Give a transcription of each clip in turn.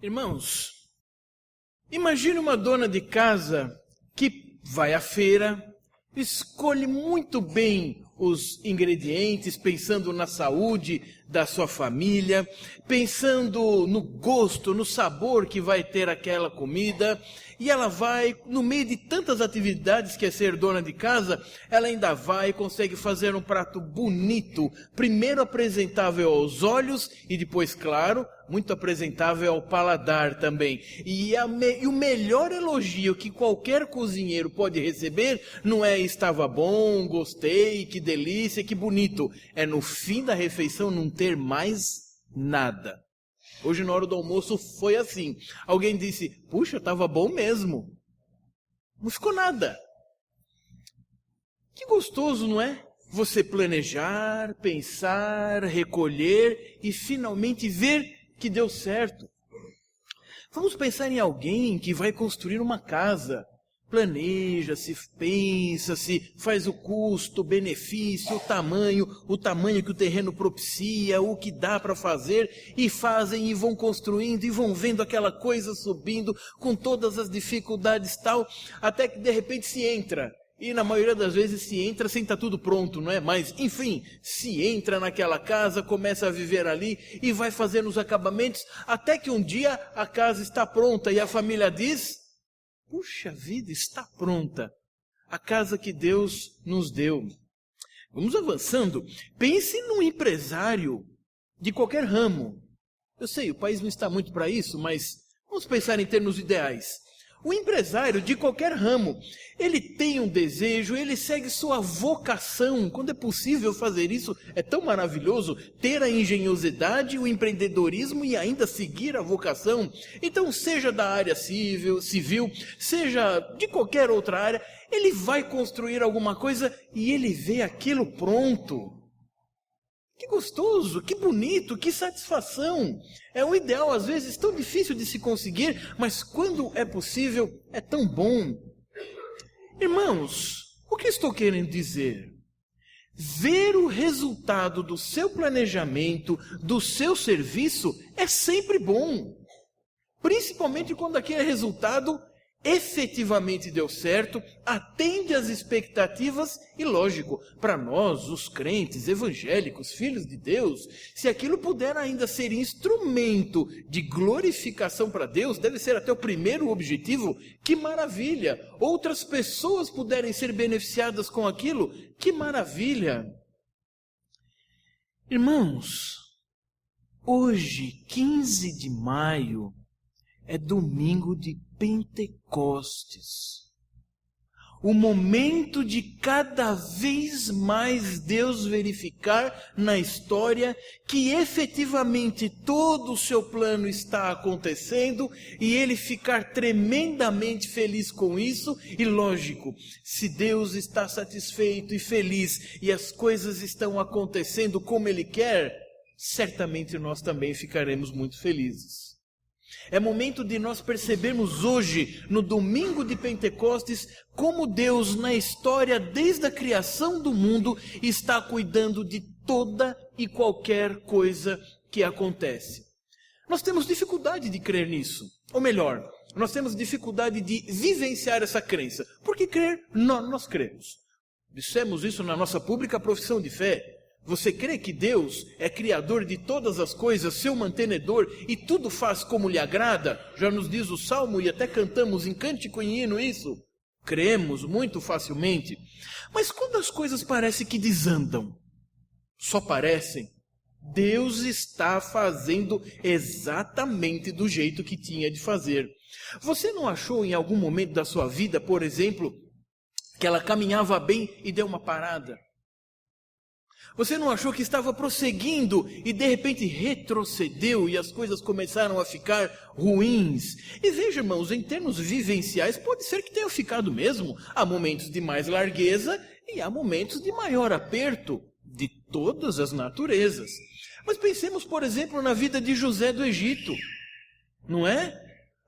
Irmãos, imagine uma dona de casa que vai à feira, escolhe muito bem os ingredientes, pensando na saúde da sua família, pensando no gosto, no sabor que vai ter aquela comida, e ela vai, no meio de tantas atividades que é ser dona de casa, ela ainda vai e consegue fazer um prato bonito, primeiro apresentável aos olhos e depois, claro, muito apresentável ao paladar também. E o melhor elogio que qualquer cozinheiro pode receber não é estava bom, gostei, que delícia, que bonito. É no fim da refeição não ter mais nada. Hoje na hora do almoço foi assim. Alguém disse, puxa, estava bom mesmo. Não ficou nada. Que gostoso, não é? Você planejar, pensar, recolher e finalmente ver que deu certo. Vamos pensar em alguém que vai construir uma casa. Planeja-se, pensa-se, faz o custo, o benefício, o tamanho que o terreno propicia, o que dá para fazer, e fazem e vão construindo e vão vendo aquela coisa subindo com todas as dificuldades tal, até que de repente se entra. E na maioria das vezes se entra sem estar tudo pronto, não é? Mas, enfim, se entra naquela casa, começa a viver ali e vai fazendo os acabamentos, até que um dia a casa está pronta e a família diz, puxa vida, está pronta. A casa que Deus nos deu. Vamos avançando. Pense num empresário de qualquer ramo. Eu sei, o país não está muito para isso, mas vamos pensar em termos ideais. O empresário de qualquer ramo, ele tem um desejo, ele segue sua vocação. Quando é possível fazer isso, é tão maravilhoso ter a engenhosidade, o empreendedorismo e ainda seguir a vocação. Então, seja da área civil, seja de qualquer outra área, ele vai construir alguma coisa e ele vê aquilo pronto. Que gostoso, que bonito, que satisfação. É um ideal, às vezes, tão difícil de se conseguir, mas quando é possível, é tão bom. Irmãos, o que estou querendo dizer? Ver o resultado do seu planejamento, do seu serviço, é sempre bom. Principalmente quando aquele resultado efetivamente deu certo, atende às expectativas e, lógico, para nós, os crentes, evangélicos, filhos de Deus, se aquilo puder ainda ser instrumento de glorificação para Deus, deve ser até o primeiro objetivo, que maravilha! Outras pessoas puderem ser beneficiadas com aquilo, que maravilha! Irmãos, hoje, 15 de maio, é domingo de Pentecostes. O momento de cada vez mais Deus verificar na história que efetivamente todo o seu plano está acontecendo e ele ficar tremendamente feliz com isso. E lógico, se Deus está satisfeito e feliz e as coisas estão acontecendo como Ele quer, certamente nós também ficaremos muito felizes. É momento de nós percebermos hoje, no domingo de Pentecostes, como Deus, na história, desde a criação do mundo, está cuidando de toda e qualquer coisa que acontece. Nós temos dificuldade de crer nisso. Ou melhor, nós temos dificuldade de vivenciar essa crença. Porque crer, nós cremos. Dissemos isso na nossa pública profissão de fé. Você crê que Deus é criador de todas as coisas, seu mantenedor, e tudo faz como lhe agrada? Já nos diz o Salmo e até cantamos em cântico e hino isso. Cremos muito facilmente. Mas quando as coisas parecem que desandam, só parecem, Deus está fazendo exatamente do jeito que tinha de fazer. Você não achou em algum momento da sua vida, por exemplo, que ela caminhava bem e deu uma parada? Você não achou que estava prosseguindo e de repente retrocedeu e as coisas começaram a ficar ruins? E veja, irmãos, em termos vivenciais, pode ser que tenha ficado mesmo. Há momentos de mais largueza e há momentos de maior aperto, de todas as naturezas. Mas pensemos, por exemplo, na vida de José do Egito, não é?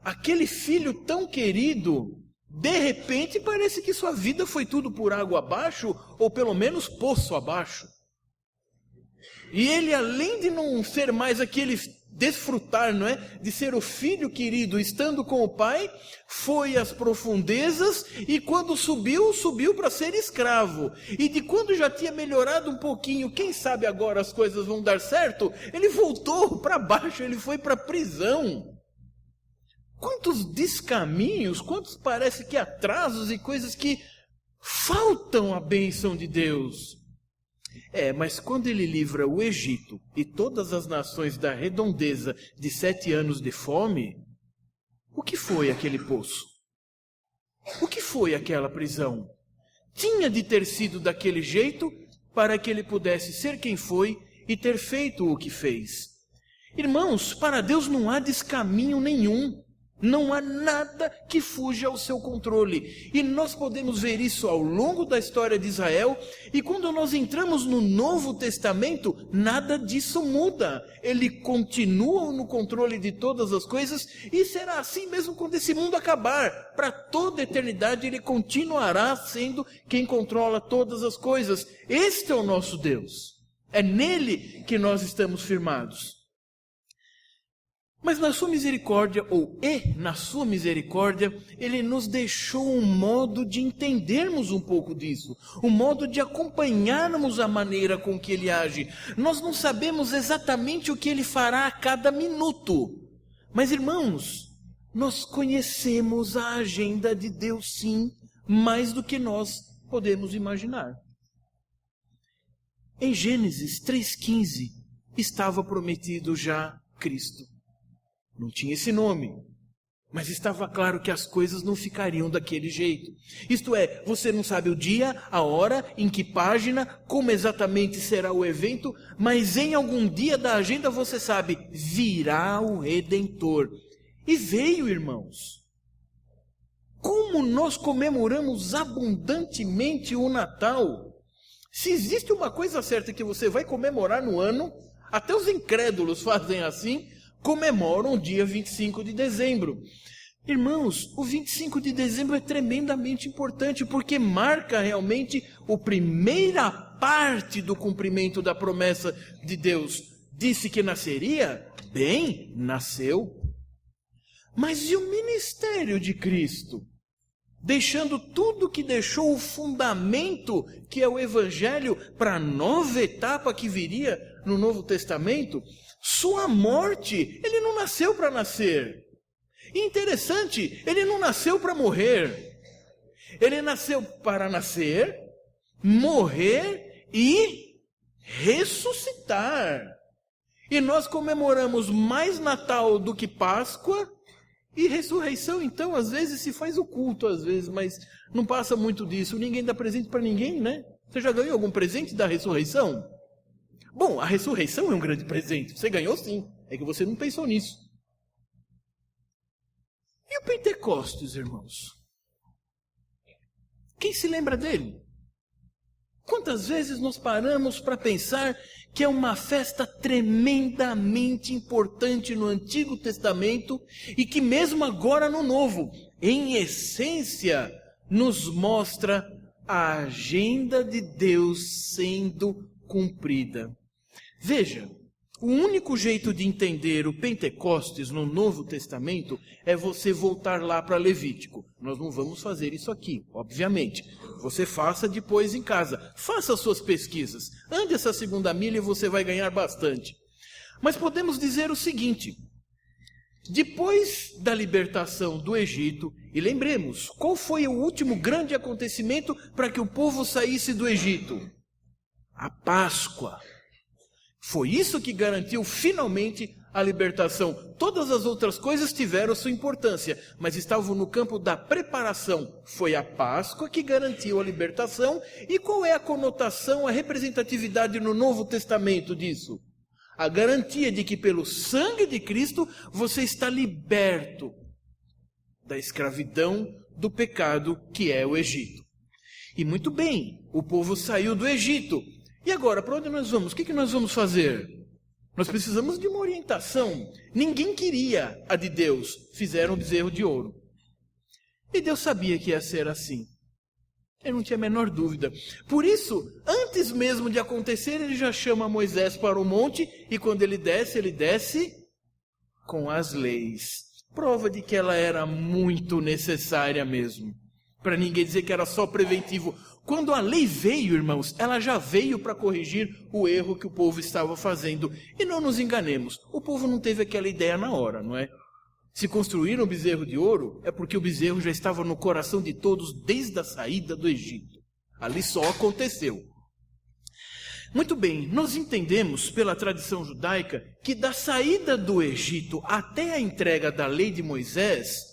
Aquele filho tão querido, de repente parece que sua vida foi tudo por água abaixo, ou pelo menos poço abaixo. E ele, além de não ser mais aquele desfrutar, não é? De ser o filho querido, estando com o pai, foi às profundezas e quando subiu, subiu para ser escravo. E de quando já tinha melhorado um pouquinho, quem sabe agora as coisas vão dar certo, ele voltou para baixo, ele foi para a prisão. Quantos descaminhos, quantos parece que atrasos e coisas que faltam à bênção de Deus. Mas quando ele livra o Egito e todas as nações da redondeza de 7 anos de fome, o que foi aquele poço? O que foi aquela prisão? Tinha de ter sido daquele jeito para que ele pudesse ser quem foi e ter feito o que fez. Irmãos, para Deus não há descaminho nenhum. Não há nada que fuja ao seu controle. E nós podemos ver isso ao longo da história de Israel. E quando nós entramos no Novo Testamento, nada disso muda. Ele continua no controle de todas as coisas e será assim mesmo quando esse mundo acabar. Para toda a eternidade ele continuará sendo quem controla todas as coisas. Este é o nosso Deus. É nele que nós estamos firmados. Mas na sua misericórdia, na sua misericórdia, ele nos deixou um modo de entendermos um pouco disso, um modo de acompanharmos a maneira com que ele age. Nós não sabemos exatamente o que ele fará a cada minuto, mas irmãos, nós conhecemos a agenda de Deus sim, mais do que nós podemos imaginar. Em Gênesis 3,15 estava prometido já Cristo. Não tinha esse nome, mas estava claro que as coisas não ficariam daquele jeito. Isto é, você não sabe o dia, a hora, em que página, como exatamente será o evento, mas em algum dia da agenda você sabe, virá o Redentor. E veio, irmãos. Como nós comemoramos abundantemente o Natal. Se existe uma coisa certa que você vai comemorar no ano, até os incrédulos fazem assim, comemoram o dia 25 de dezembro. Irmãos, o 25 de dezembro é tremendamente importante porque marca realmente a primeira parte do cumprimento da promessa de Deus. Disse que nasceria? Bem, nasceu. Mas e o ministério de Cristo? Deixando tudo que deixou o fundamento, que é o Evangelho, para a nova etapa que viria no Novo Testamento, sua morte, ele não nasceu para nascer. E interessante, ele não nasceu para morrer. Ele nasceu para nascer, morrer e ressuscitar. E nós comemoramos mais Natal do que Páscoa e ressurreição. Então, às vezes se faz o culto, às vezes, mas não passa muito disso. Ninguém dá presente para ninguém, né? Você já ganhou algum presente da ressurreição? Bom, a ressurreição é um grande presente. Você ganhou sim. É que você não pensou nisso. E o Pentecostes, irmãos? Quem se lembra dele? Quantas vezes nós paramos para pensar que é uma festa tremendamente importante no Antigo Testamento e que mesmo agora no Novo, em essência, nos mostra a agenda de Deus sendo cumprida. Veja, o único jeito de entender o Pentecostes no Novo Testamento é você voltar lá para Levítico. Nós não vamos fazer isso aqui, obviamente. Você faça depois em casa. Faça as suas pesquisas. Ande essa segunda milha e você vai ganhar bastante. Mas podemos dizer o seguinte. Depois da libertação do Egito, e lembremos, qual foi o último grande acontecimento para que o povo saísse do Egito? A Páscoa. Foi isso que garantiu finalmente a libertação. Todas as outras coisas tiveram sua importância, mas estavam no campo da preparação. Foi a Páscoa que garantiu a libertação. E qual é a conotação, a representatividade no Novo Testamento disso? A garantia de que pelo sangue de Cristo você está liberto da escravidão do pecado que é o Egito. E muito bem, o povo saiu do Egito. E agora, para onde nós vamos? O que nós vamos fazer? Nós precisamos de uma orientação. Ninguém queria a de Deus. Fizeram o bezerro de ouro. E Deus sabia que ia ser assim. Ele não tinha a menor dúvida. Por isso, antes mesmo de acontecer, ele já chama Moisés para o monte. E quando ele desce com as leis. Prova de que ela era muito necessária mesmo. Para ninguém dizer que era só preventivo. Quando a lei veio, irmãos, ela já veio para corrigir o erro que o povo estava fazendo. E não nos enganemos, o povo não teve aquela ideia na hora, não é? Se construíram o bezerro de ouro, é porque o bezerro já estava no coração de todos desde a saída do Egito. Ali só aconteceu. Muito bem, nós entendemos pela tradição judaica que da saída do Egito até a entrega da lei de Moisés,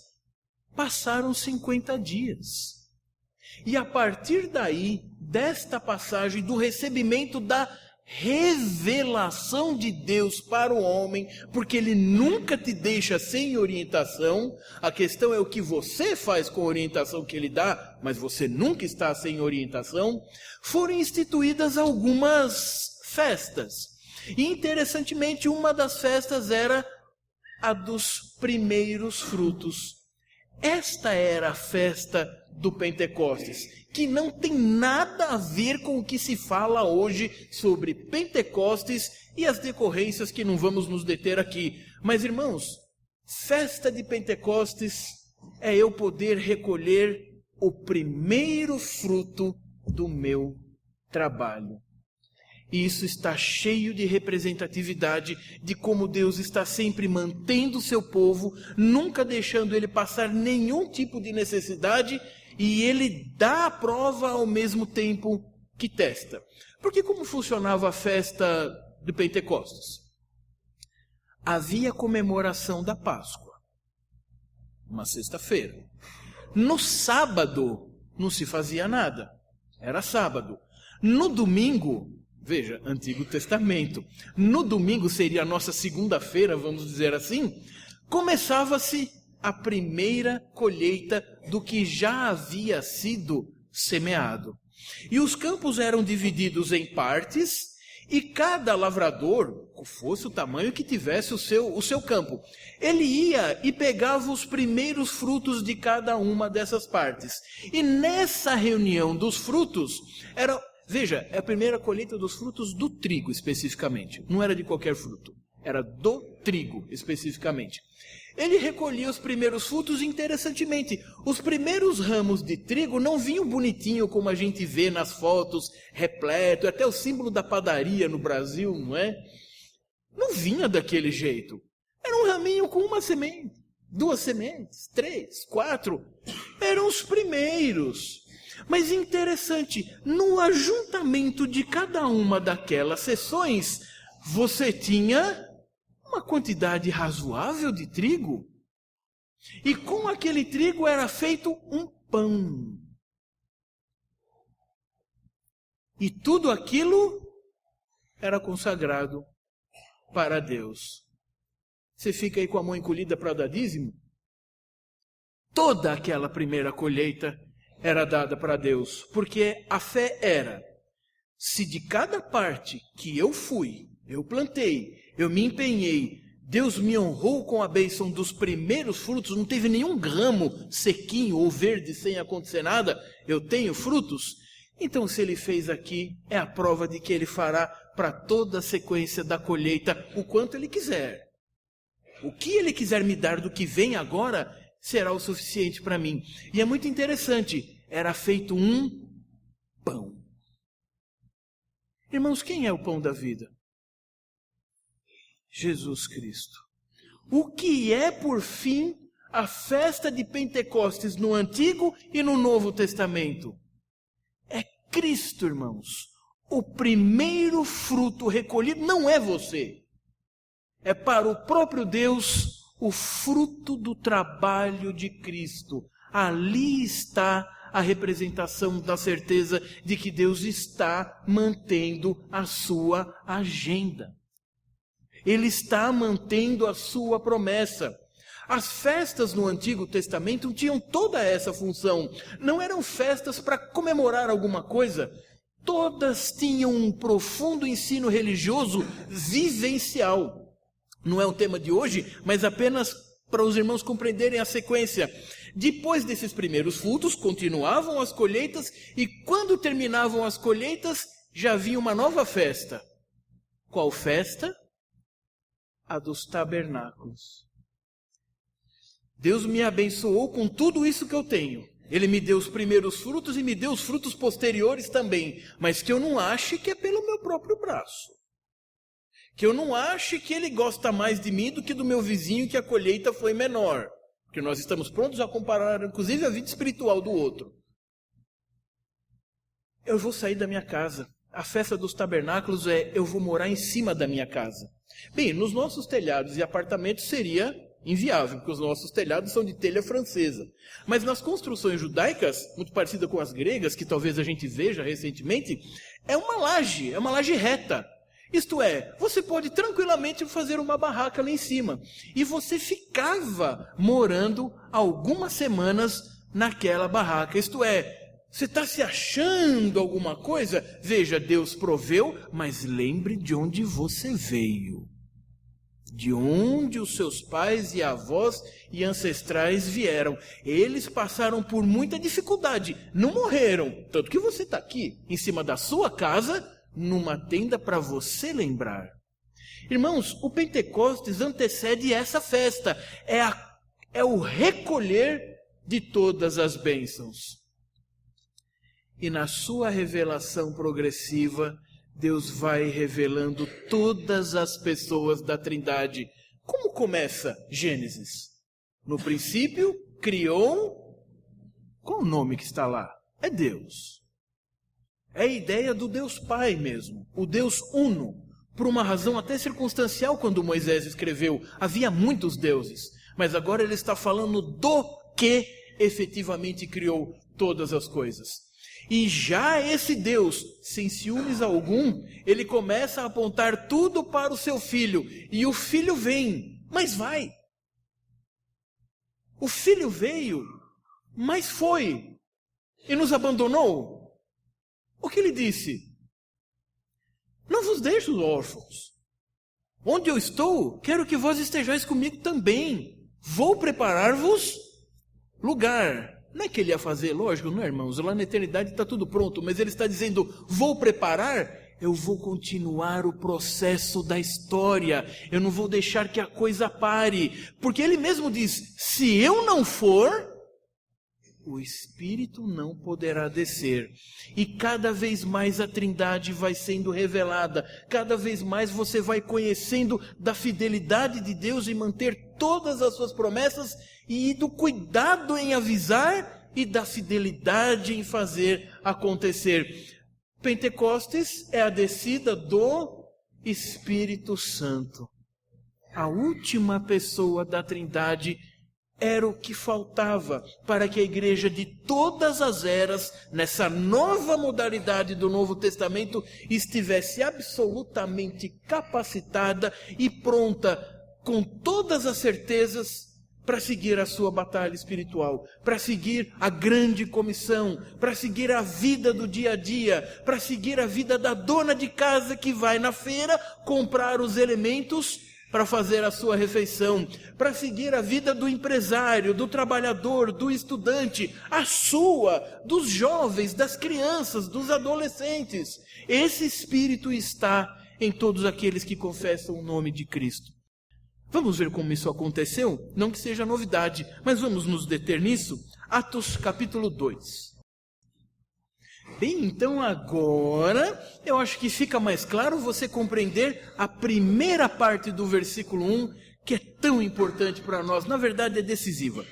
passaram 50 dias. E a partir daí, desta passagem, do recebimento da revelação de Deus para o homem, porque Ele nunca te deixa sem orientação, a questão é o que você faz com a orientação que Ele dá, mas você nunca está sem orientação, foram instituídas algumas festas. E interessantemente, uma das festas era a dos primeiros frutos. Esta era a festa do Pentecostes, que não tem nada a ver com o que se fala hoje sobre Pentecostes e as decorrências que não vamos nos deter aqui. Mas, irmãos, festa de Pentecostes é eu poder recolher o primeiro fruto do meu trabalho. E isso está cheio de representatividade de como Deus está sempre mantendo o seu povo, nunca deixando ele passar nenhum tipo de necessidade, e ele dá a prova ao mesmo tempo que testa. Porque como funcionava a festa de Pentecostes? Havia comemoração da Páscoa, uma sexta-feira. No sábado não se fazia nada, era sábado. No domingo, veja, Antigo Testamento, no domingo seria a nossa segunda-feira, vamos dizer assim, começava-se a primeira colheita do que já havia sido semeado. E os campos eram divididos em partes, e cada lavrador, fosse o tamanho que tivesse o seu campo, ele ia e pegava os primeiros frutos de cada uma dessas partes. E nessa reunião dos frutos, veja, é a primeira colheita dos frutos do trigo especificamente, não era de qualquer fruto, era do trigo especificamente. Ele recolhia os primeiros frutos, interessantemente, os primeiros ramos de trigo não vinham bonitinho como a gente vê nas fotos, repleto, até o símbolo da padaria no Brasil, não é? Não vinha daquele jeito. Era um raminho com uma semente, 2 sementes, 3, 4, eram os primeiros. Mas interessante, no ajuntamento de cada uma daquelas seções, você tinha uma quantidade razoável de trigo. E com aquele trigo era feito um pão. E tudo aquilo era consagrado para Deus. Você fica aí com a mão encolhida para dar dízimo? Toda aquela primeira colheita era dada para Deus, porque a fé era: se de cada parte que eu fui, eu plantei, eu me empenhei, Deus me honrou com a bênção dos primeiros frutos, não teve nenhum ramo sequinho ou verde sem acontecer nada, eu tenho frutos. Então, se Ele fez aqui, é a prova de que Ele fará para toda a sequência da colheita o quanto Ele quiser. O que Ele quiser me dar do que vem agora será o suficiente para mim. E é muito interessante, era feito um pão. Irmãos, quem é o pão da vida? Jesus Cristo. O que é, por fim, a festa de Pentecostes no Antigo e no Novo Testamento? É Cristo, irmãos. O primeiro fruto recolhido não é você. É para o próprio Deus o fruto do trabalho de Cristo. Ali está a representação da certeza de que Deus está mantendo a sua agenda. Ele está mantendo a sua promessa. As festas no Antigo Testamento tinham toda essa função. Não eram festas para comemorar alguma coisa. Todas tinham um profundo ensino religioso vivencial. Não é o tema de hoje, mas apenas para os irmãos compreenderem a sequência. Depois desses primeiros frutos, continuavam as colheitas, e quando terminavam as colheitas, já havia uma nova festa. Qual festa? a dos tabernáculos. Deus me abençoou com tudo isso que eu tenho. Ele me deu os primeiros frutos e me deu os frutos posteriores também. Mas que eu não ache que é pelo meu próprio braço. Que eu não ache que ele gosta mais de mim do que do meu vizinho, que a colheita foi menor. Porque nós estamos prontos a comparar, inclusive, a vida espiritual do outro. Eu vou sair da minha casa. A festa dos tabernáculos eu vou morar em cima da minha casa. Bem, nos nossos telhados e apartamentos seria inviável, porque os nossos telhados são de telha francesa. Mas nas construções judaicas, muito parecida com as gregas, que talvez a gente veja recentemente, é uma laje reta. Isto é, você pode tranquilamente fazer uma barraca lá em cima. E você ficava morando algumas semanas naquela barraca. Isto é, você está se achando alguma coisa? Veja, Deus proveu, mas lembre de onde você veio. De onde os seus pais e avós e ancestrais vieram. Eles passaram por muita dificuldade, não morreram. Tanto que você está aqui, em cima da sua casa, numa tenda para você lembrar. Irmãos, o Pentecostes antecede essa festa. É o recolher de todas as bênçãos. E na sua revelação progressiva, Deus vai revelando todas as pessoas da Trindade. Como começa Gênesis? No princípio, criou... Qual o nome que está lá? É Deus. É a ideia do Deus Pai mesmo. O Deus Uno. Por uma razão até circunstancial, quando Moisés escreveu. Havia muitos deuses. Mas agora ele está falando do que efetivamente criou todas as coisas. E já esse Deus, sem ciúmes algum, ele começa a apontar tudo para o seu filho. E o filho vem, mas vai. O filho veio, mas foi. E nos abandonou. O que ele disse? Não vos deixo órfãos. Onde eu estou, quero que vós estejais comigo também. Vou preparar-vos lugar. Não é que ele ia fazer, lógico, não é, irmãos? Lá na eternidade está tudo pronto, mas ele está dizendo, vou preparar, eu vou continuar o processo da história, eu não vou deixar que a coisa pare, porque ele mesmo diz, se eu não for, o Espírito não poderá descer. E cada vez mais a Trindade vai sendo revelada, cada vez mais você vai conhecendo da fidelidade de Deus em manter todas as suas promessas e do cuidado em avisar e da fidelidade em fazer acontecer. Pentecostes é a descida do Espírito Santo. A última pessoa da Trindade era o que faltava para que a igreja de todas as eras, nessa nova modalidade do Novo Testamento, estivesse absolutamente capacitada e pronta, com todas as certezas, para seguir a sua batalha espiritual, para seguir a grande comissão, para seguir a vida do dia a dia, para seguir a vida da dona de casa que vai na feira comprar os elementos para fazer a sua refeição, para seguir a vida do empresário, do trabalhador, do estudante, a sua, dos jovens, das crianças, dos adolescentes. Esse Espírito está em todos aqueles que confessam o nome de Cristo. Vamos ver como isso aconteceu? Não que seja novidade, mas vamos nos deter nisso. Atos capítulo 2. Bem, então agora eu acho que fica mais claro você compreender a primeira parte do versículo 1, que é tão importante para nós, na verdade é decisiva.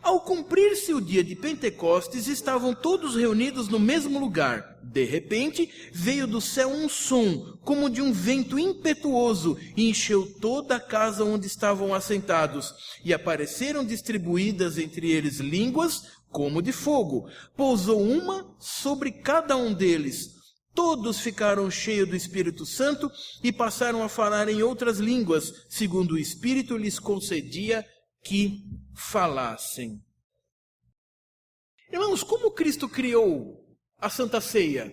Ao cumprir-se o dia de Pentecostes, estavam todos reunidos no mesmo lugar. De repente, veio do céu um som, como de um vento impetuoso, e encheu toda a casa onde estavam assentados. E apareceram distribuídas entre eles línguas, como de fogo. Pousou uma sobre cada um deles. Todos ficaram cheios do Espírito Santo e passaram a falar em outras línguas, segundo o Espírito lhes concedia que falassem. Irmãos, como Cristo criou a Santa Ceia?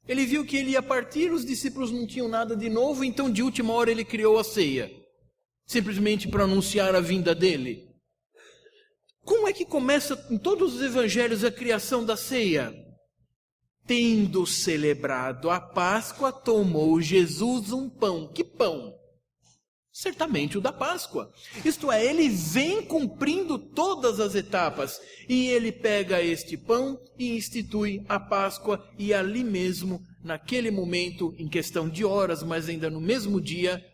Ele viu que ele ia partir, os discípulos não tinham nada de novo, então de última hora ele criou a ceia, simplesmente para anunciar a vinda dele. Como é que começa em todos os evangelhos a criação da ceia? Tendo celebrado a Páscoa, tomou Jesus um pão. Que pão? Certamente o da Páscoa. Isto é, ele vem cumprindo todas as etapas. E ele pega este pão e institui a Páscoa. E ali mesmo, naquele momento, em questão de horas, mas ainda no mesmo dia,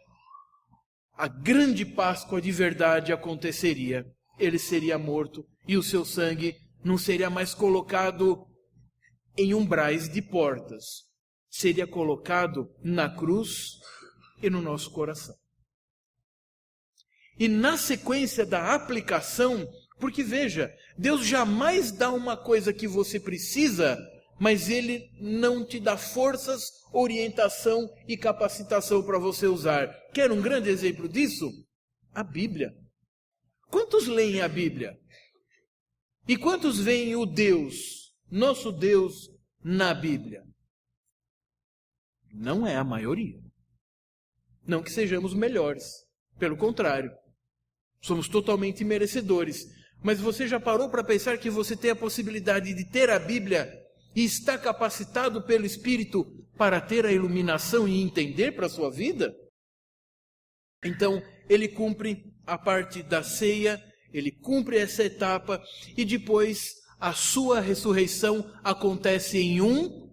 a grande Páscoa de verdade aconteceria. Ele seria morto e o seu sangue não seria mais colocado em umbrais de portas. Seria colocado na cruz e no nosso coração. E na sequência da aplicação, porque veja, Deus jamais dá uma coisa que você precisa, mas Ele não te dá forças, orientação e capacitação para você usar. Quer um grande exemplo disso? A Bíblia. Quantos leem a Bíblia? E quantos veem o Deus, nosso Deus, na Bíblia? Não é a maioria. Não que sejamos melhores, pelo contrário. Somos totalmente merecedores. Mas você já parou para pensar que você tem a possibilidade de ter a Bíblia e está capacitado pelo Espírito para ter a iluminação e entender para a sua vida? Então, ele cumpre a parte da ceia, ele cumpre essa etapa e depois a sua ressurreição acontece em um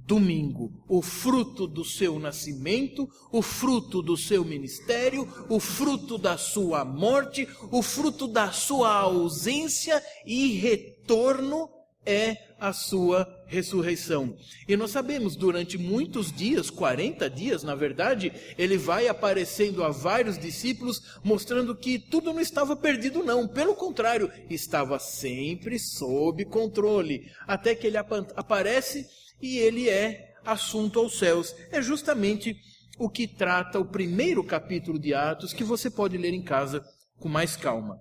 domingo, o fruto do seu nascimento, o fruto do seu ministério, o fruto da sua morte, o fruto da sua ausência e retorno é a sua ressurreição. E nós sabemos, durante muitos dias, 40 dias, na verdade, ele vai aparecendo a vários discípulos, mostrando que tudo não estava perdido não, pelo contrário, estava sempre sob controle, até que ele aparece e ele é assunto aos céus. É justamente o que trata o primeiro capítulo de Atos, que você pode ler em casa com mais calma.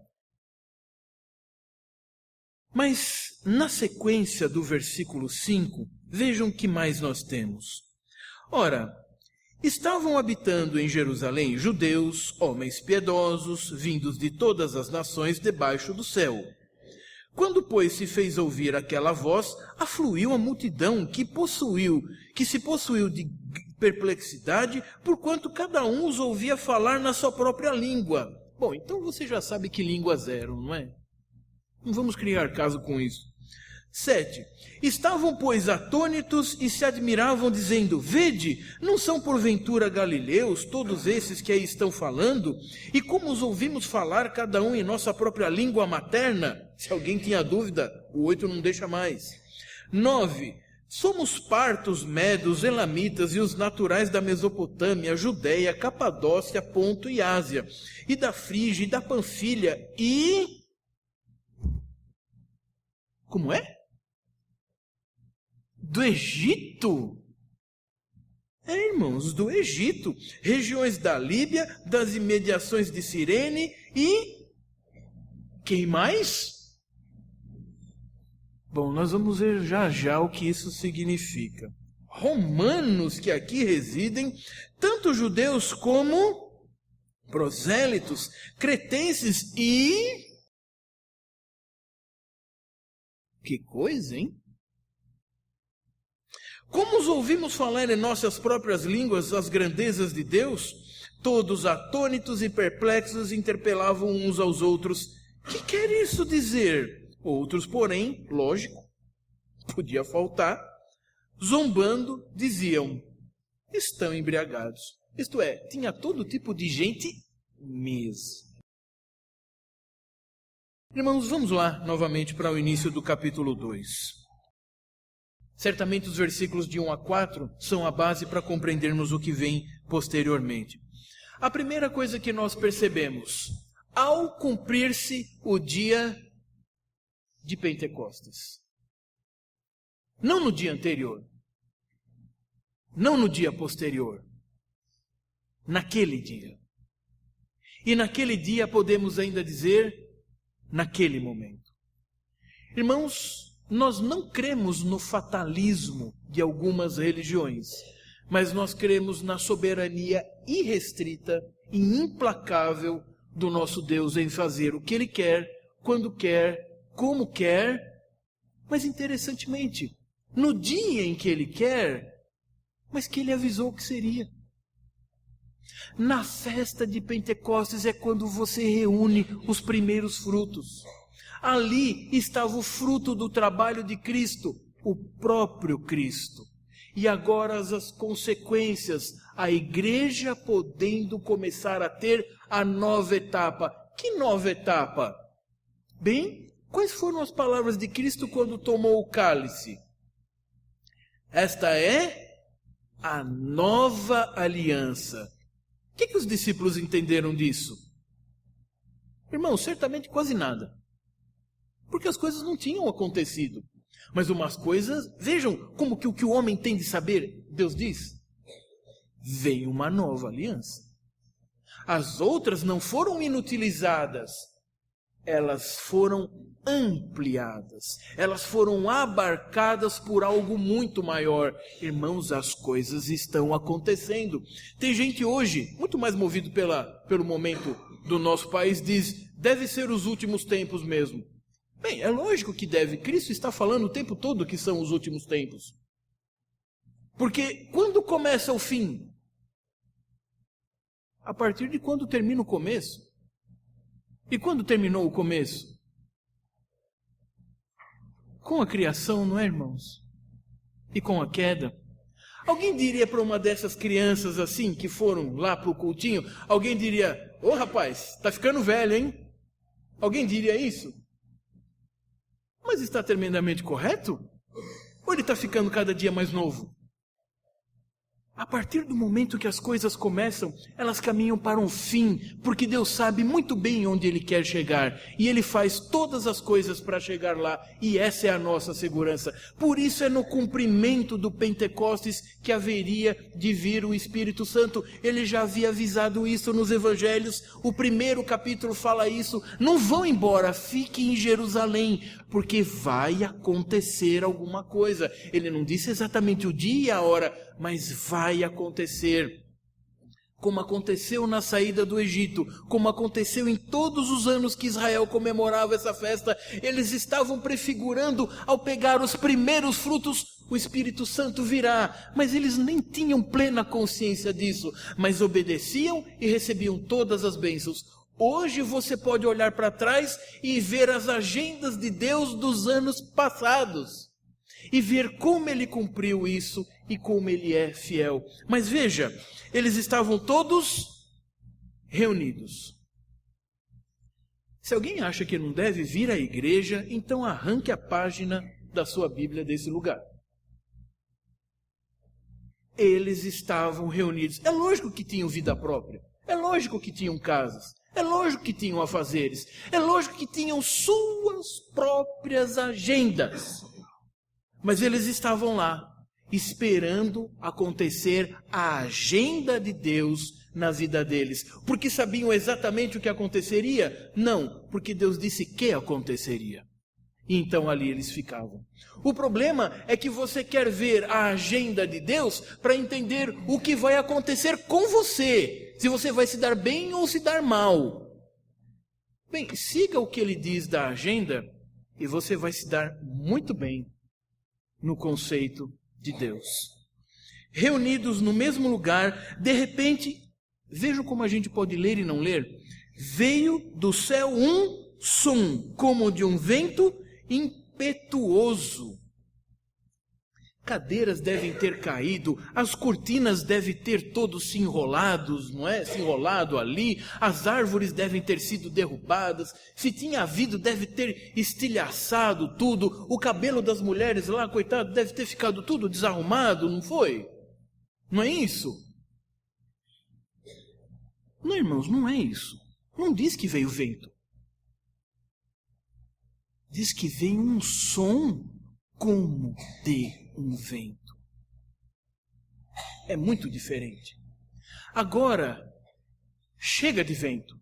Mas, na sequência do versículo 5, vejam o que mais nós temos. Ora, estavam habitando em Jerusalém judeus, homens piedosos, vindos de todas as nações debaixo do céu. Quando, pois, se fez ouvir aquela voz, afluiu a multidão que se possuiu de perplexidade, porquanto cada um os ouvia falar na sua própria língua. Bom, então você já sabe que línguas eram, não é? Não vamos criar caso com isso. 7. Estavam, pois, atônitos e se admiravam, dizendo: Vede, não são porventura galileus todos esses que aí estão falando? E como os ouvimos falar, cada um em nossa própria língua materna? Se alguém tinha dúvida, o 8 não deixa mais. 9. Somos partos, medos, elamitas e os naturais da Mesopotâmia, Judéia, Capadócia, Ponto e Ásia, e da Frígia e da Panfilha, e... Como é? Do Egito? É, irmãos, do Egito, regiões da Líbia, das imediações de Cirene e... Quem mais? Bom, nós vamos ver já já o que isso significa. Romanos que aqui residem, tanto judeus como prosélitos, cretenses e... Que coisa, hein? Como os ouvimos falar em nossas próprias línguas as grandezas de Deus, todos atônitos e perplexos interpelavam uns aos outros: que quer isso dizer? Outros, porém, lógico, podia faltar, zombando, diziam: estão embriagados. Isto é, tinha todo tipo de gente mesmo. Irmãos, vamos lá novamente para o início do capítulo 2. Certamente os versículos de 1 a 4 são a base para compreendermos o que vem posteriormente. A primeira coisa que nós percebemos, ao cumprir-se o dia de Pentecostes, não no dia anterior, não no dia posterior, naquele dia. E naquele dia podemos ainda dizer, naquele momento. Irmãos, nós não cremos no fatalismo de algumas religiões, mas nós cremos na soberania irrestrita e implacável do nosso Deus em fazer o que Ele quer, quando quer, como quer, mas interessantemente, no dia em que Ele quer, mas que Ele avisou que seria. Na festa de Pentecostes é quando você reúne os primeiros frutos. Ali estava o fruto do trabalho de Cristo, o próprio Cristo. E agora as consequências, a igreja podendo começar a ter a nova etapa. Que nova etapa? Bem, quais foram as palavras de Cristo quando tomou o cálice? Esta é a nova aliança. O que os discípulos entenderam disso? Irmãos, certamente quase nada. Porque as coisas não tinham acontecido. Mas umas coisas, vejam como que o que o homem tem de saber, Deus diz. Veio uma nova aliança. As outras não foram inutilizadas. Elas foram ampliadas. Elas foram abarcadas por algo muito maior. Irmãos, as coisas estão acontecendo. Tem gente hoje, muito mais movido pelo momento do nosso país, diz, deve ser os últimos tempos mesmo. Bem, é lógico que deve. Cristo está falando o tempo todo que são os últimos tempos. Porque quando começa o fim? A partir de quando termina o começo? E quando terminou o começo? Com a criação, não é, irmãos? E com a queda. Alguém diria para uma dessas crianças assim, que foram lá para o cultinho, alguém diria, ô rapaz, tá ficando velho, hein? Alguém diria isso? Mas está tremendamente correto? Ou ele está ficando cada dia mais novo? A partir do momento que as coisas começam, elas caminham para um fim, porque Deus sabe muito bem onde Ele quer chegar, e Ele faz todas as coisas para chegar lá, e essa é a nossa segurança. Por isso é no cumprimento do Pentecostes que haveria de vir o Espírito Santo. Ele já havia avisado isso nos Evangelhos, o primeiro capítulo fala isso, não vão embora, fiquem em Jerusalém, porque vai acontecer alguma coisa. Ele não disse exatamente o dia e a hora, mas vai acontecer. Como aconteceu na saída do Egito, como aconteceu em todos os anos que Israel comemorava essa festa, eles estavam prefigurando, ao pegar os primeiros frutos, o Espírito Santo virá, mas eles nem tinham plena consciência disso, mas obedeciam e recebiam todas as bênçãos. Hoje você pode olhar para trás e ver as agendas de Deus dos anos passados, e ver como Ele cumpriu isso e como Ele é fiel. Mas veja, eles estavam todos reunidos. Se alguém acha que não deve vir à igreja, então arranque a página da sua Bíblia desse lugar. Eles estavam reunidos. É lógico que tinham vida própria. É lógico que tinham casas. É lógico que tinham afazeres. É lógico que tinham suas próprias agendas. Mas eles estavam lá, esperando acontecer a agenda de Deus na vida deles. Porque sabiam exatamente o que aconteceria? Não, porque Deus disse que aconteceria. E então ali eles ficavam. O problema é que você quer ver a agenda de Deus para entender o que vai acontecer com você. Se você vai se dar bem ou se dar mal. Bem, siga o que ele diz da agenda e você vai se dar muito bem no conceito de Deus. Reunidos no mesmo lugar, de repente, vejam como a gente pode ler e não ler. Veio do céu um som, como de um vento impetuoso. Cadeiras devem ter caído, as cortinas devem ter todos se enrolados, não é? Se enrolado ali, as árvores devem ter sido derrubadas, se tinha havido deve ter estilhaçado tudo, o cabelo das mulheres lá, coitado, deve ter ficado tudo desarrumado, não foi? Não é isso? Não, irmãos, não é isso. Não diz que veio vento. Diz que veio um som como de um vento. É muito diferente. Agora, chega de vento.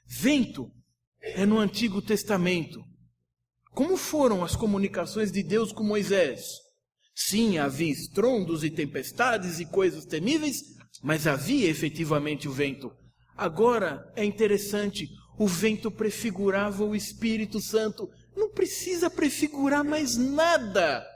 Vento é no Antigo Testamento. Como foram as comunicações de Deus com Moisés? Sim, havia estrondos e tempestades e coisas temíveis, mas havia efetivamente o vento. Agora, é interessante, o vento prefigurava o Espírito Santo. Não precisa prefigurar mais nada.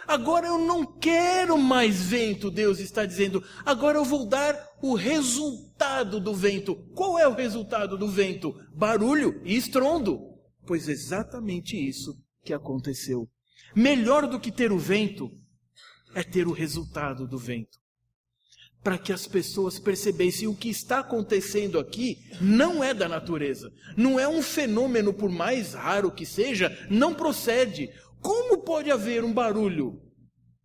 Agora eu não quero mais vento, Deus está dizendo. Agora eu vou dar o resultado do vento. Qual é o resultado do vento? Barulho e estrondo. Pois exatamente isso que aconteceu. Melhor do que ter o vento é ter o resultado do vento. Para que as pessoas percebessem o que está acontecendo aqui não é da natureza. Não é um fenômeno, por mais raro que seja, não procede. Como pode haver um barulho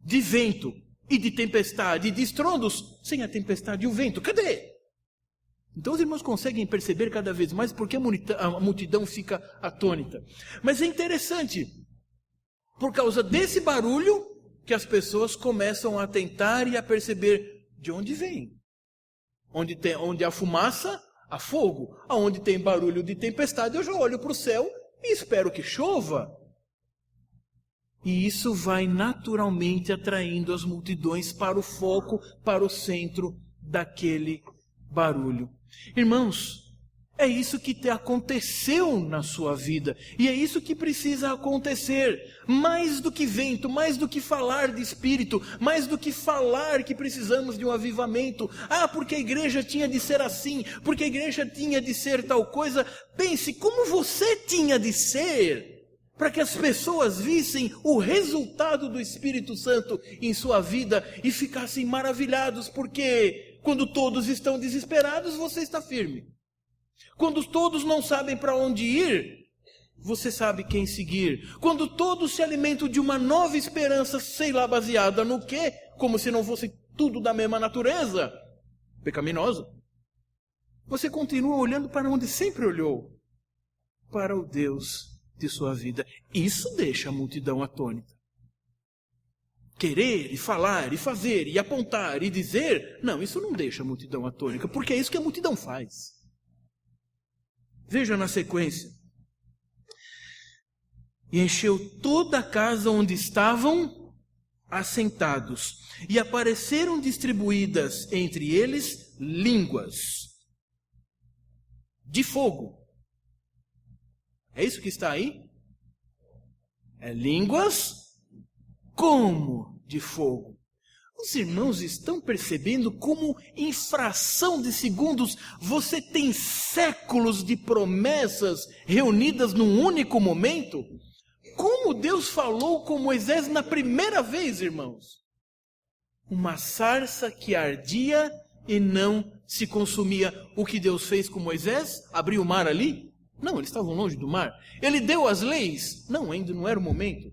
de vento e de tempestade e de estrondos sem a tempestade e o vento? Cadê? Então os irmãos conseguem perceber cada vez mais porque a multidão fica atônita. Mas é interessante, por causa desse barulho, que as pessoas começam a atentar e a perceber de onde vem. Onde há fumaça, há fogo. Aonde tem barulho de tempestade, eu já olho para o céu e espero que chova. E isso vai naturalmente atraindo as multidões para o foco, para o centro daquele barulho. Irmãos, é isso que aconteceu na sua vida. E é isso que precisa acontecer. Mais do que vento, mais do que falar de espírito, mais do que falar que precisamos de um avivamento. Ah, porque a igreja tinha de ser assim, porque a igreja tinha de ser tal coisa. Pense como você tinha de ser, para que as pessoas vissem o resultado do Espírito Santo em sua vida e ficassem maravilhados, porque quando todos estão desesperados, você está firme. Quando todos não sabem para onde ir, você sabe quem seguir. Quando todos se alimentam de uma nova esperança, sei lá, baseada no quê? Como se não fosse tudo da mesma natureza, pecaminosa. Você continua olhando para onde sempre olhou, para o Deus de sua vida. Isso deixa a multidão atônita. Querer, e falar, e fazer, e apontar, e dizer, não, isso não deixa a multidão atônita, porque é isso que a multidão faz. Veja na sequência. E encheu toda a casa onde estavam assentados, e apareceram distribuídas entre eles línguas de fogo. É isso que está aí? É línguas como de fogo. Os irmãos estão percebendo como em fração de segundos você tem séculos de promessas reunidas num único momento? Como Deus falou com Moisés na primeira vez, irmãos? Uma sarça que ardia e não se consumia. O que Deus fez com Moisés? Abriu o mar ali? Não, eles estavam longe do mar. Ele deu as leis? Não, ainda não era o momento.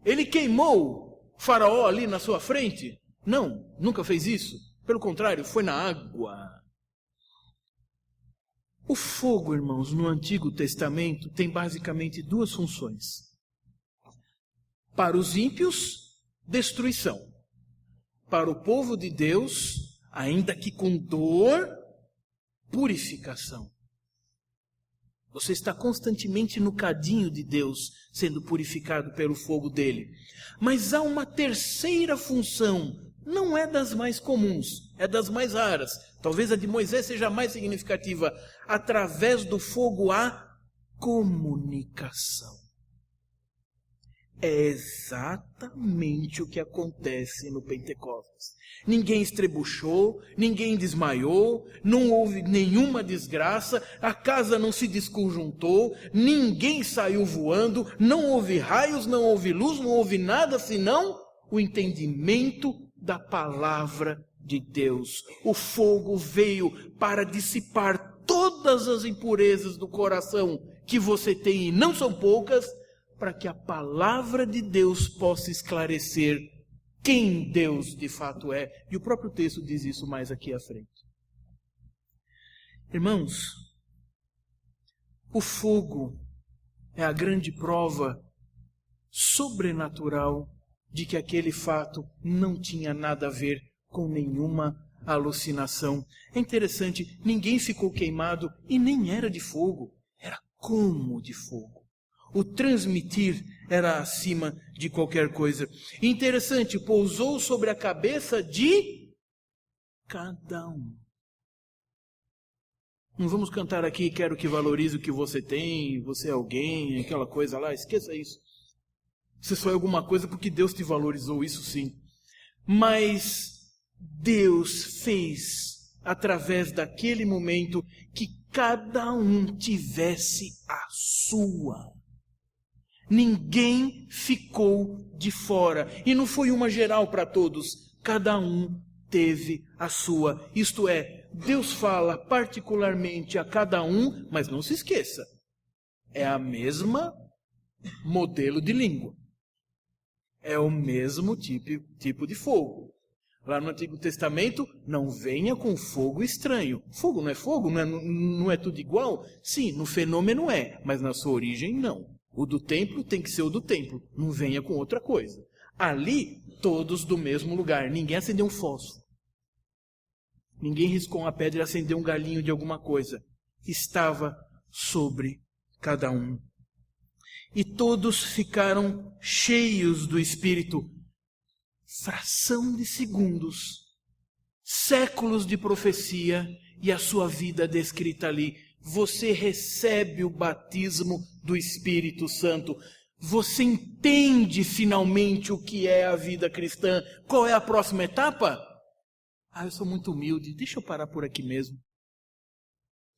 Ele queimou Faraó ali na sua frente? Não, nunca fez isso. Pelo contrário, foi na água. O fogo, irmãos, no Antigo Testamento tem basicamente duas funções. Para os ímpios, destruição. Para o povo de Deus, ainda que com dor, purificação. Você está constantemente no cadinho de Deus, sendo purificado pelo fogo dele. Mas há uma terceira função, não é das mais comuns, é das mais raras. Talvez a de Moisés seja mais significativa. Através do fogo há comunicação. É exatamente o que acontece no Pentecostes. Ninguém estrebuchou, ninguém desmaiou, não houve nenhuma desgraça, a casa não se desconjuntou, ninguém saiu voando, não houve raios, não houve luz, não houve nada senão o entendimento da palavra de Deus. O fogo veio para dissipar todas as impurezas do coração que você tem, e não são poucas, para que a palavra de Deus possa esclarecer quem Deus de fato é. E o próprio texto diz isso mais aqui à frente. Irmãos, o fogo é a grande prova sobrenatural de que aquele fato não tinha nada a ver com nenhuma alucinação. É interessante, ninguém ficou queimado e nem era de fogo, era como de fogo. O transmitir era acima de qualquer coisa. Interessante, pousou sobre a cabeça de cada um. Não vamos cantar aqui, quero que valorize o que você tem, você é alguém, aquela coisa lá, esqueça isso. Você só é alguma coisa porque Deus te valorizou, isso sim. Mas Deus fez, através daquele momento, que cada um tivesse a sua. Ninguém ficou de fora. E não foi uma geral para todos. Cada um teve a sua. Isto é, Deus fala particularmente a cada um, mas não se esqueça, é a mesma modelo de língua. É o mesmo tipo de fogo. Lá no Antigo Testamento, não venha com fogo estranho. Fogo não é fogo? Não é tudo igual? Sim, no fenômeno é, mas na sua origem não. O do templo tem que ser o do templo. Não venha com outra coisa. Ali, todos do mesmo lugar. Ninguém acendeu um fósforo. Ninguém riscou uma pedra e acendeu um galinho de alguma coisa. Estava sobre cada um. E todos ficaram cheios do Espírito. Fração de segundos, séculos de profecia e a sua vida descrita ali. Você recebe o batismo do Espírito Santo. Você entende finalmente o que é a vida cristã. Qual é a próxima etapa? Eu sou muito humilde, deixa eu parar por aqui mesmo.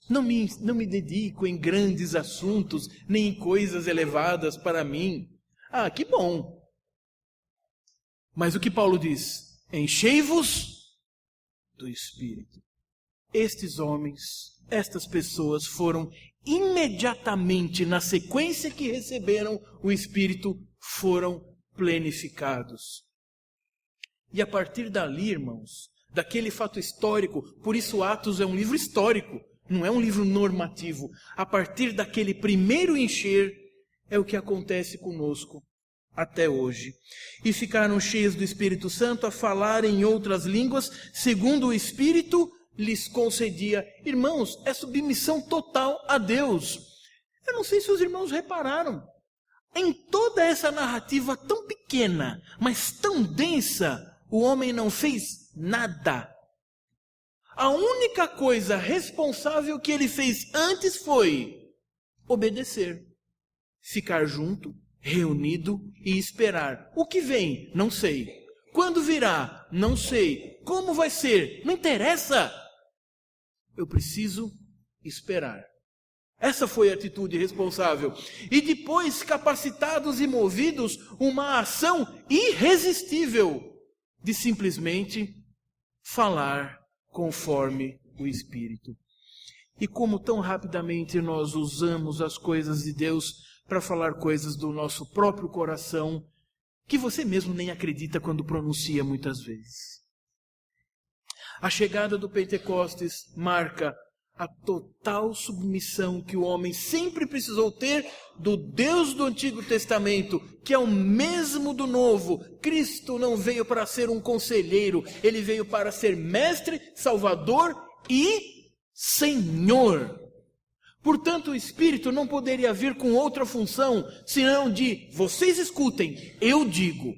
Não me dedico em grandes assuntos, nem em coisas elevadas para mim. Que bom. Mas o que Paulo diz? Enchei-vos do Espírito. Estes homens, estas pessoas foram imediatamente, na sequência que receberam o Espírito, foram plenificados. E a partir dali, irmãos, daquele fato histórico, por isso Atos é um livro histórico, não é um livro normativo. A partir daquele primeiro encher, é o que acontece conosco até hoje. E ficaram cheios do Espírito Santo a falar em outras línguas, segundo o Espírito lhes concedia. Irmãos, é submissão total a Deus. Eu não sei se os irmãos repararam. Em toda essa narrativa tão pequena, mas tão densa, o homem não fez nada. A única coisa responsável que ele fez antes foi obedecer. Ficar junto, reunido e esperar. O que vem? Não sei. Quando virá? Não sei. Como vai ser? Não interessa. Eu preciso esperar. Essa foi a atitude responsável. E depois, capacitados e movidos, uma ação irresistível de simplesmente falar conforme o Espírito. E como tão rapidamente nós usamos as coisas de Deus para falar coisas do nosso próprio coração, que você mesmo nem acredita quando pronuncia muitas vezes. A chegada do Pentecostes marca a total submissão que o homem sempre precisou ter do Deus do Antigo Testamento, que é o mesmo do Novo. Cristo não veio para ser um conselheiro, ele veio para ser mestre, salvador e Senhor. Portanto, o Espírito não poderia vir com outra função, senão de, vocês escutem, eu digo.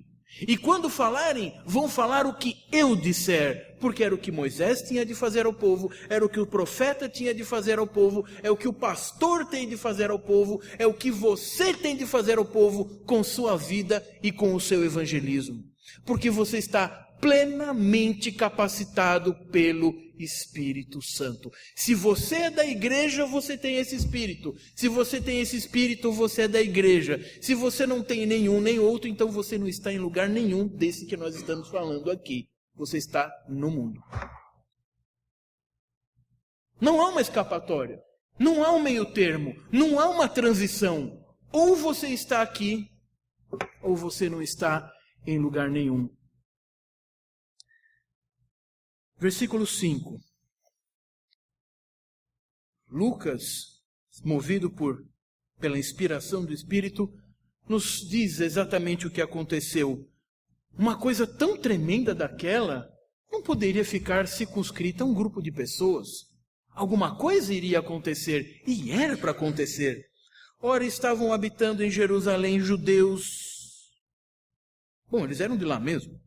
E quando falarem, vão falar o que eu disser, porque era o que Moisés tinha de fazer ao povo, era o que o profeta tinha de fazer ao povo, é o que o pastor tem de fazer ao povo, é o que você tem de fazer ao povo com sua vida e com o seu evangelismo. Porque você está plenamente capacitado pelo Espírito Santo. Se você é da igreja, você tem esse Espírito. Se você tem esse Espírito, você é da igreja. Se você não tem nenhum nem outro, então você não está em lugar nenhum desse que nós estamos falando aqui. Você está no mundo. Não há uma escapatória. Não há um meio termo. Não há uma transição. Ou você está aqui, ou você não está em lugar nenhum. Versículo 5. Lucas, movido pela inspiração do Espírito, nos diz exatamente o que aconteceu. Uma coisa tão tremenda daquela não poderia ficar circunscrita a um grupo de pessoas. Alguma coisa iria acontecer, e era para acontecer. Ora, estavam habitando em Jerusalém judeus. Bom, eles eram de lá mesmo.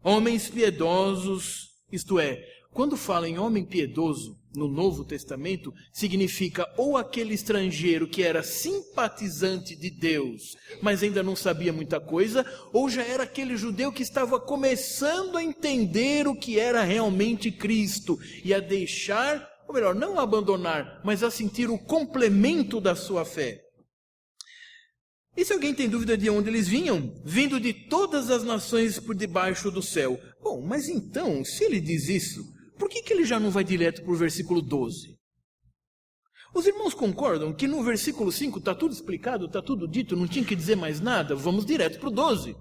Homens piedosos. Isto é, quando fala em homem piedoso, no Novo Testamento, significa ou aquele estrangeiro que era simpatizante de Deus, mas ainda não sabia muita coisa, ou já era aquele judeu que estava começando a entender o que era realmente Cristo e a deixar, ou melhor, não abandonar, mas a sentir o complemento da sua fé. E se alguém tem dúvida de onde eles vinham? Vindo de todas as nações por debaixo do céu. Bom, mas então, se ele diz isso, por que ele já não vai direto para o versículo 12? Os irmãos concordam que no versículo 5 está tudo explicado, está tudo dito, não tinha que dizer mais nada, vamos direto para o 12.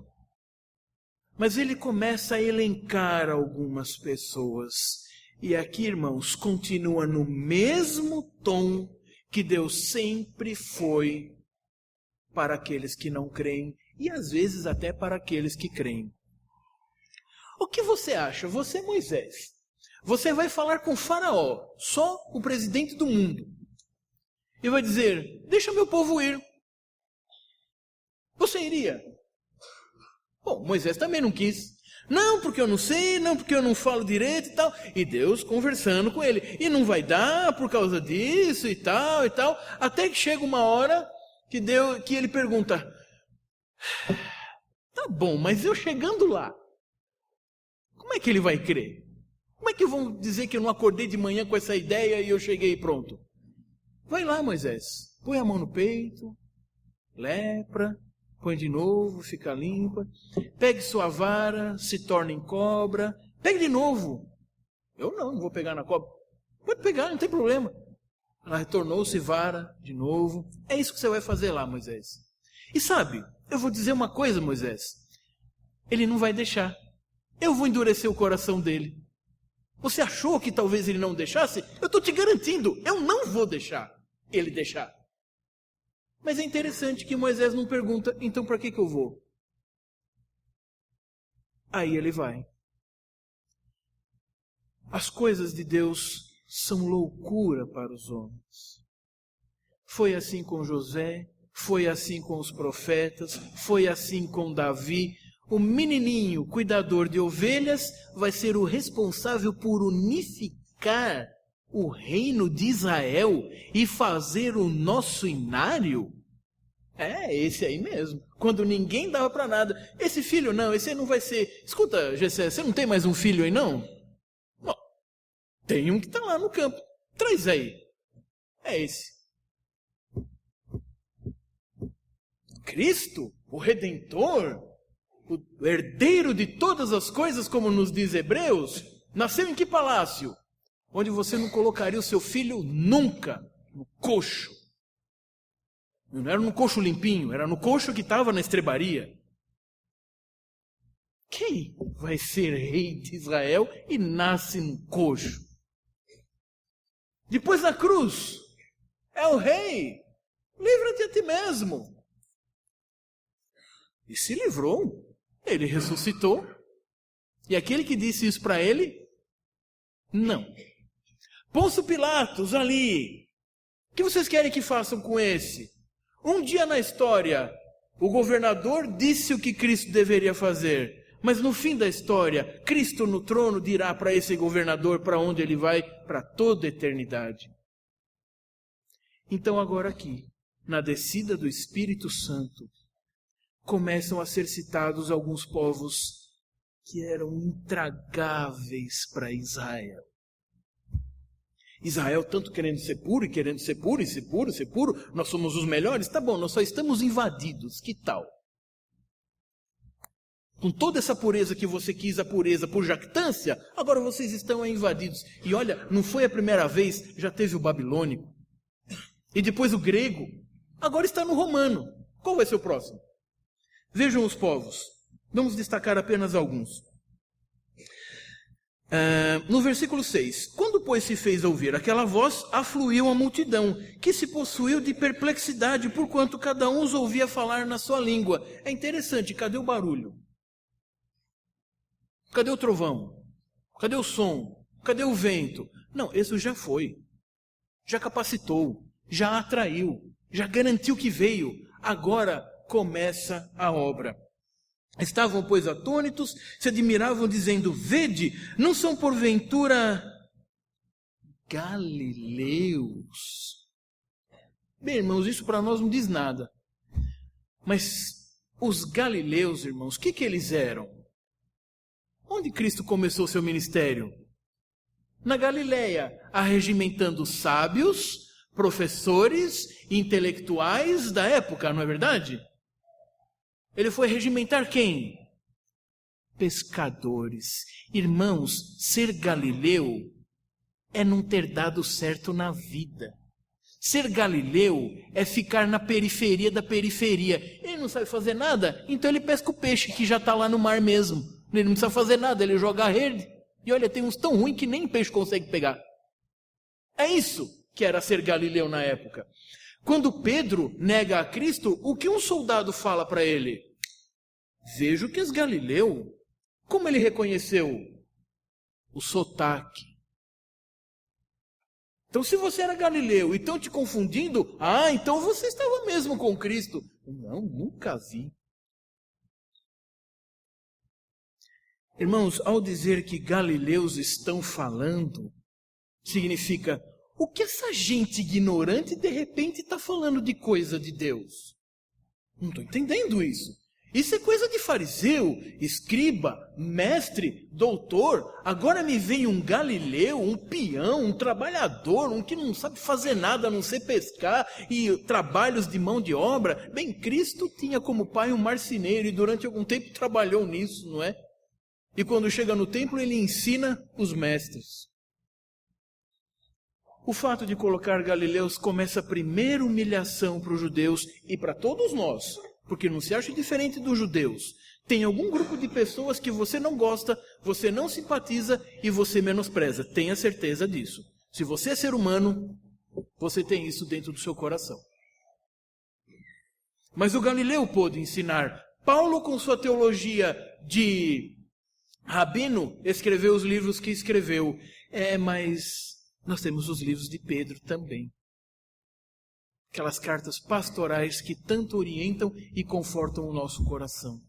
Mas ele começa a elencar algumas pessoas. E aqui, irmãos, continua no mesmo tom que Deus sempre foi para aqueles que não creem e às vezes até para aqueles que creem. O que você acha? Você, Moisés, você vai falar com Faraó, só o presidente do mundo, e vai dizer, deixa meu povo ir. Você iria? Bom, Moisés também não quis. Não, porque eu não sei, não, porque eu não falo direito e tal. E Deus conversando com ele. E não vai dar por causa disso e tal, até que chega uma hora que ele pergunta, tá bom, mas eu chegando lá, como é que ele vai crer? Como é que vão dizer que eu não acordei de manhã com essa ideia e eu cheguei pronto? Vai lá, Moisés, põe a mão no peito, lepra, põe de novo, fica limpa, pegue sua vara, se torna em cobra, pegue de novo. Eu não vou pegar na cobra. Pode pegar, não tem problema. Ela retornou-se vara de novo. É isso que você vai fazer lá, Moisés. E sabe, eu vou dizer uma coisa, Moisés. Ele não vai deixar. Eu vou endurecer o coração dele. Você achou que talvez ele não deixasse? Eu estou te garantindo, eu não vou deixar ele deixar. Mas é interessante que Moisés não pergunta, então para que eu vou? Aí ele vai. As coisas de Deus são loucura para os homens. Foi assim com José, foi assim com os profetas, foi assim com Davi. O menininho cuidador de ovelhas vai ser o responsável por unificar o reino de Israel e fazer o nosso inário? É, esse aí mesmo. Quando ninguém dava para nada. Esse filho não, esse aí não vai ser... Escuta, Gessé, você não tem mais um filho aí não? Tem um que está lá no campo. Traz aí. É esse. Cristo, o Redentor, o herdeiro de todas as coisas, como nos diz Hebreus, nasceu em que palácio? Onde você não colocaria o seu filho nunca. No coxo. Não era no coxo limpinho, era no coxo que estava na estrebaria. Quem vai ser rei de Israel e nasce no coxo? Depois da cruz, é o rei. Livra-te a ti mesmo. E se livrou. Ele ressuscitou. E aquele que disse isso para ele, não. Pôncio Pilatos ali. O que vocês querem que façam com esse? Um dia na história, o governador disse o que Cristo deveria fazer. Mas no fim da história, Cristo no trono dirá para esse governador para onde ele vai, para toda a eternidade. Então agora aqui, na descida do Espírito Santo, começam a ser citados alguns povos que eram intragáveis para Israel. Israel tanto querendo ser puro, e querendo ser puro, e ser puro, ser puro, nós somos os melhores, tá bom, nós só estamos invadidos, que tal? Com toda essa pureza que você quis, a pureza por jactância, agora vocês estão invadidos. E olha, não foi a primeira vez, já teve o babilônico. E depois o grego. Agora está no romano. Qual vai ser o próximo? Vejam os povos. Vamos destacar apenas alguns. No versículo 6. Quando, pois, se fez ouvir aquela voz, afluiu a multidão, que se possuiu de perplexidade, porquanto cada um os ouvia falar na sua língua. É interessante, cadê o barulho? Cadê o trovão? Cadê o som? Cadê o vento? Não, isso já foi. Já capacitou, já atraiu, já garantiu que veio. Agora começa a obra. Estavam, pois, atônitos, se admiravam, dizendo, vede, não são porventura galileus. Bem, irmãos, isso para nós não diz nada. Mas os galileus, irmãos, o que eles eram? Onde Cristo começou seu ministério? Na Galileia, arregimentando sábios, professores, intelectuais da época, não é verdade? Ele foi regimentar quem? Pescadores. Irmãos, ser galileu é não ter dado certo na vida. Ser galileu é ficar na periferia da periferia. Ele não sabe fazer nada, então ele pesca o peixe que já está lá no mar mesmo. Ele não precisa fazer nada, ele joga a rede. E olha, tem uns tão ruins que nem peixe consegue pegar. É isso que era ser galileu na época. Quando Pedro nega a Cristo, o que um soldado fala para ele? Vejo que és galileu. Como ele reconheceu? O sotaque. Então, se você era galileu e estão te confundindo, então você estava mesmo com Cristo. Não, nunca vi. Irmãos, ao dizer que galileus estão falando, significa, o que essa gente ignorante de repente está falando de coisa de Deus? Não estou entendendo isso. Isso é coisa de fariseu, escriba, mestre, doutor. Agora me vem um galileu, um peão, um trabalhador, um que não sabe fazer nada, a não sei pescar e trabalhos de mão de obra. Bem, Cristo tinha como pai um marceneiro e durante algum tempo trabalhou nisso, não é? E quando chega no templo, ele ensina os mestres. O fato de colocar galileus começa a primeira humilhação para os judeus e para todos nós, porque não se acha diferente dos judeus. Tem algum grupo de pessoas que você não gosta, você não simpatiza e você menospreza. Tenha certeza disso. Se você é ser humano, você tem isso dentro do seu coração. Mas o galileu pôde ensinar. Paulo, com sua teologia de rabino, escreveu os livros que escreveu. Mas nós temos os livros de Pedro também. Aquelas cartas pastorais que tanto orientam e confortam o nosso coração.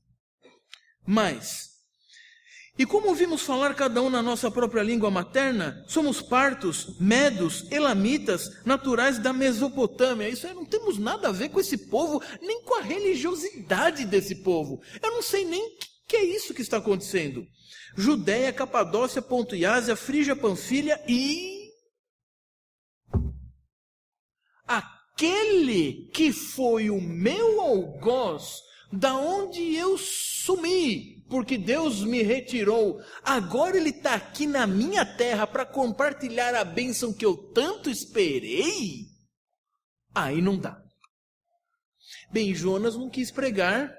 E como ouvimos falar cada um na nossa própria língua materna, somos partos, medos, elamitas, naturais da Mesopotâmia. Isso aí não temos nada a ver com esse povo, nem com a religiosidade desse povo. Eu não sei nem o que é isso que está acontecendo. Judéia, Capadócia, Ponto e Ásia, Frígia, Panfilha e... aquele que foi o meu algoz, da onde eu sumi, porque Deus me retirou, agora ele está aqui na minha terra para compartilhar a bênção que eu tanto esperei? Aí não dá. Bem, Jonas não quis pregar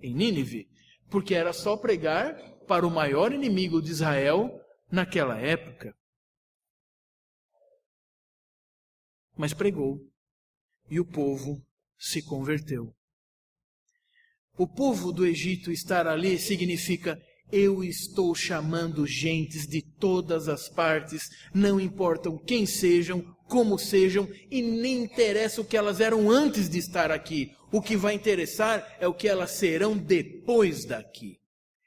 em Nínive, porque era só pregar para o maior inimigo de Israel naquela época. Mas pregou. E o povo se converteu. O povo do Egito estar ali significa, eu estou chamando gentes de todas as partes, não importam quem sejam, como sejam, e nem interessa o que elas eram antes de estar aqui. O que vai interessar é o que elas serão depois daqui.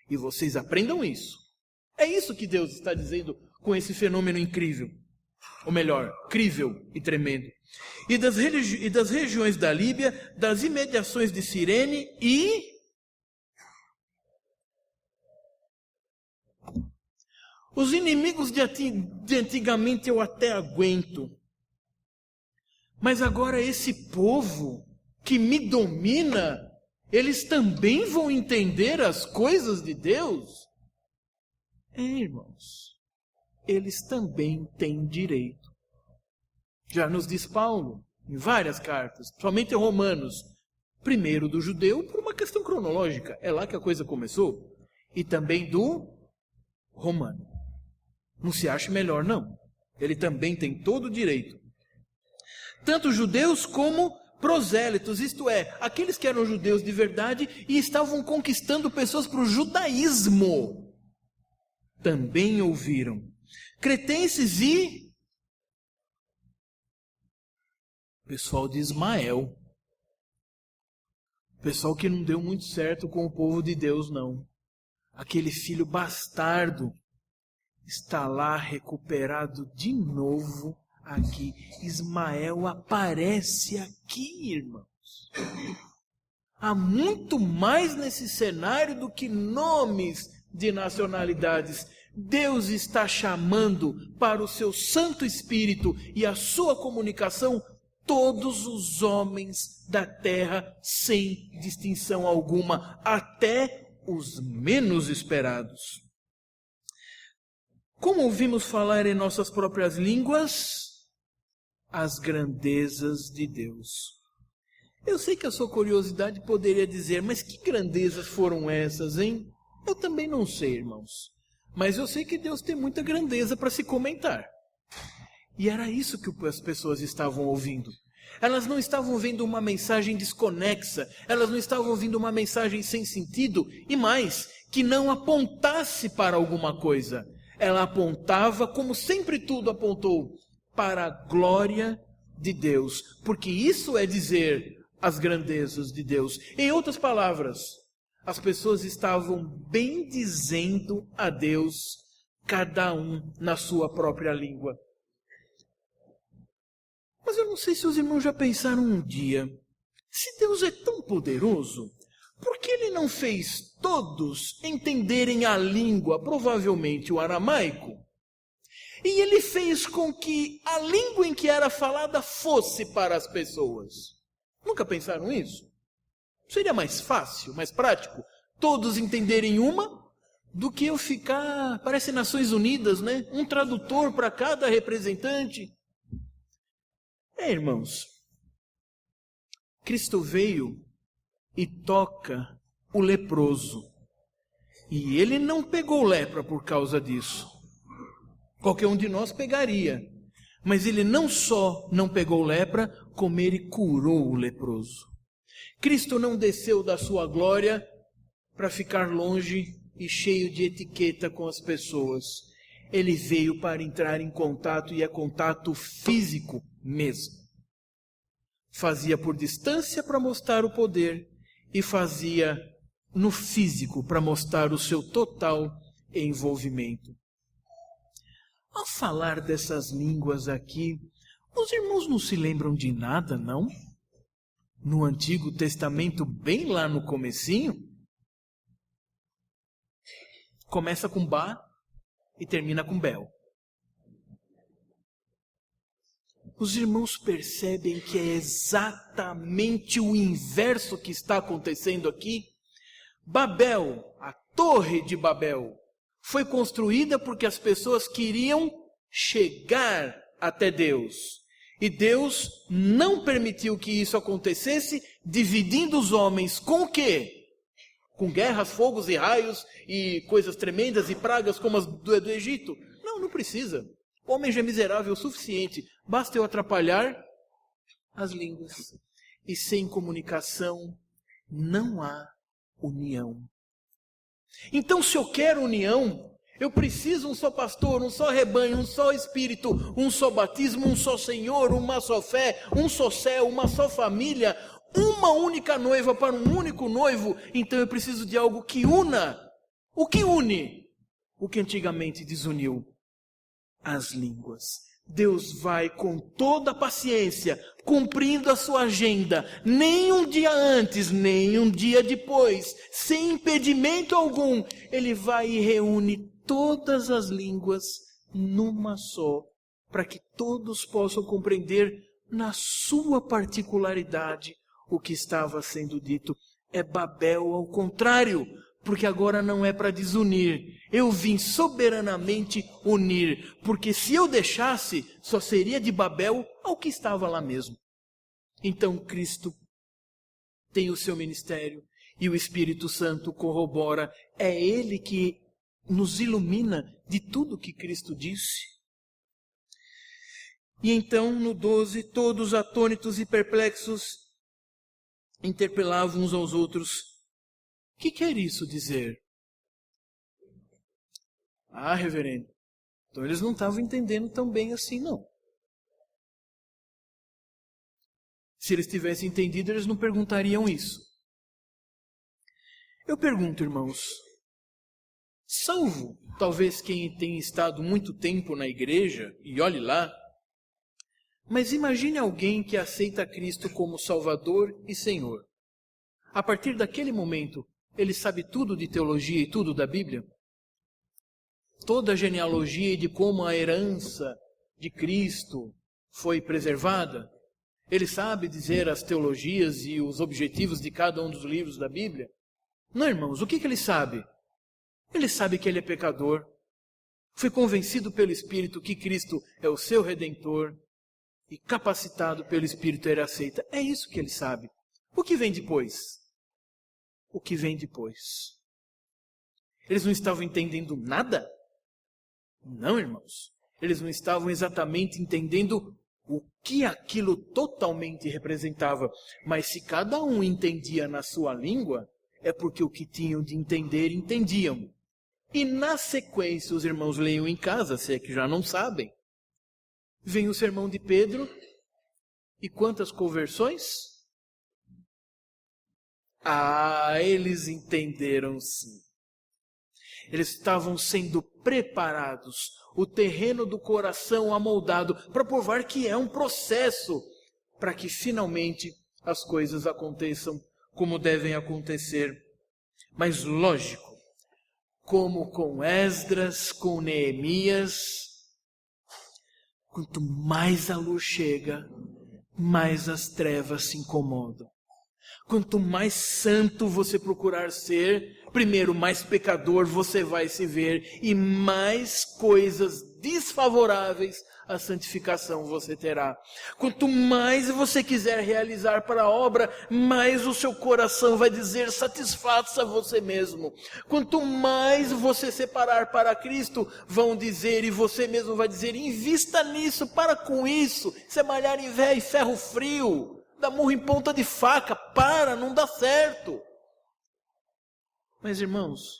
E vocês aprendam isso. É isso que Deus está dizendo com esse fenômeno incrível. Ou melhor, crível e tremendo. E das regiões da Líbia, das imediações de Cirene e... os inimigos de antigamente eu até aguento. Mas agora esse povo que me domina, eles também vão entender as coisas de Deus? Irmãos, eles também têm direito. Já nos diz Paulo, em várias cartas, somente em Romanos, primeiro do judeu, por uma questão cronológica, é lá que a coisa começou, e também do romano. Não se ache melhor, não. Ele também tem todo o direito. Tanto judeus como prosélitos, isto é, aqueles que eram judeus de verdade e estavam conquistando pessoas para o judaísmo, também ouviram. Cretenses e pessoal de Ismael. Pessoal que não deu muito certo com o povo de Deus, não. Aquele filho bastardo está lá recuperado de novo aqui. Ismael aparece aqui, irmãos. Há muito mais nesse cenário do que nomes de nacionalidades. Deus está chamando para o seu Santo Espírito e a sua comunicação todos os homens da terra, sem distinção alguma, até os menos esperados. Como ouvimos falar em nossas próprias línguas, as grandezas de Deus. Eu sei que a sua curiosidade poderia dizer, mas que grandezas foram essas, hein? Eu também não sei, irmãos. Mas eu sei que Deus tem muita grandeza para se comentar. E era isso que as pessoas estavam ouvindo. Elas não estavam ouvindo uma mensagem desconexa, elas não estavam ouvindo uma mensagem sem sentido, e mais, que não apontasse para alguma coisa. Ela apontava, como sempre tudo apontou, para a glória de Deus. Porque isso é dizer as grandezas de Deus. Em outras palavras, as pessoas estavam bendizendo a Deus, cada um na sua própria língua. Mas eu não sei se os irmãos já pensaram um dia, se Deus é tão poderoso, por que Ele não fez todos entenderem a língua, provavelmente o aramaico? E Ele fez com que a língua em que era falada fosse para as pessoas. Nunca pensaram isso? Seria mais fácil, mais prático, todos entenderem uma, do que eu ficar, parece Nações Unidas, né? Um tradutor para cada representante. Irmãos, Cristo veio e toca o leproso. E ele não pegou lepra por causa disso. Qualquer um de nós pegaria. Mas ele não só não pegou lepra, como ele curou o leproso. Cristo não desceu da sua glória para ficar longe e cheio de etiqueta com as pessoas. Ele veio para entrar em contato, e é contato físico mesmo. Fazia por distância para mostrar o poder, e fazia no físico para mostrar o seu total envolvimento. Ao falar dessas línguas aqui, os irmãos não se lembram de nada, não? No Antigo Testamento, bem lá no comecinho, começa com Ba e termina com Bel. Os irmãos percebem que é exatamente o inverso que está acontecendo aqui? Babel, a Torre de Babel, foi construída porque as pessoas queriam chegar até Deus. E Deus não permitiu que isso acontecesse, dividindo os homens com o quê? Com guerras, fogos e raios e coisas tremendas e pragas como as do Egito? Não precisa. O homem já é miserável o suficiente. Basta eu atrapalhar as línguas. E sem comunicação não há união. Então, se eu quero união, eu preciso um só pastor, um só rebanho, um só espírito, um só batismo, um só Senhor, uma só fé, um só céu, uma só família, uma única noiva para um único noivo. Então eu preciso de algo que una. O que une? O que antigamente desuniu? As línguas. Deus vai com toda a paciência, cumprindo a sua agenda, nem um dia antes, nem um dia depois, sem impedimento algum, Ele vai e reúne todas as línguas numa só, para que todos possam compreender na sua particularidade o que estava sendo dito. É Babel ao contrário, porque agora não é para desunir. Eu vim soberanamente unir, porque se eu deixasse, só seria de Babel ao que estava lá mesmo. Então Cristo tem o seu ministério e o Espírito Santo corrobora. É Ele que nos ilumina de tudo que Cristo disse. E então, no 12, todos atônitos e perplexos interpelavam uns aos outros. O que quer isso dizer? Ah, reverendo, então eles não estavam entendendo tão bem assim, não. Se eles tivessem entendido, eles não perguntariam isso. Eu pergunto, irmãos, Salvo, talvez, quem tenha estado muito tempo na igreja, e olhe lá, mas imagine alguém que aceita Cristo como Salvador e Senhor. A partir daquele momento, ele sabe tudo de teologia e tudo da Bíblia? Toda a genealogia de como a herança de Cristo foi preservada? Ele sabe dizer as teologias e os objetivos de cada um dos livros da Bíblia? Não, irmãos, o que ele sabe? Ele sabe que ele é pecador. Foi convencido pelo Espírito que Cristo é o seu Redentor. E capacitado pelo Espírito ele aceita. É isso que ele sabe. O que vem depois? O que vem depois? Eles não estavam entendendo nada? Não, irmãos. Eles não estavam exatamente entendendo o que aquilo totalmente representava. Mas se cada um entendia na sua língua, é porque o que tinham de entender, entendiam. E na sequência, os irmãos leiam em casa, se é que já não sabem. Vem o sermão de Pedro. E quantas conversões? Eles entenderam sim. Eles estavam sendo preparados, o terreno do coração amoldado, para provar que é um processo, para que finalmente as coisas aconteçam como devem acontecer. Mas lógico, como com Esdras, com Neemias, quanto mais a luz chega, mais as trevas se incomodam. Quanto mais santo você procurar ser, primeiro, mais pecador você vai se ver e mais coisas desfavoráveis à santificação você terá. Quanto mais você quiser realizar para a obra, mais o seu coração vai dizer, satisfaça você mesmo. Quanto mais você separar para Cristo, vão dizer, e você mesmo vai dizer, invista nisso, para com isso. Isso é malhar em véio e ferro frio. Dá murro em ponta de faca, não dá certo. Mas, irmãos,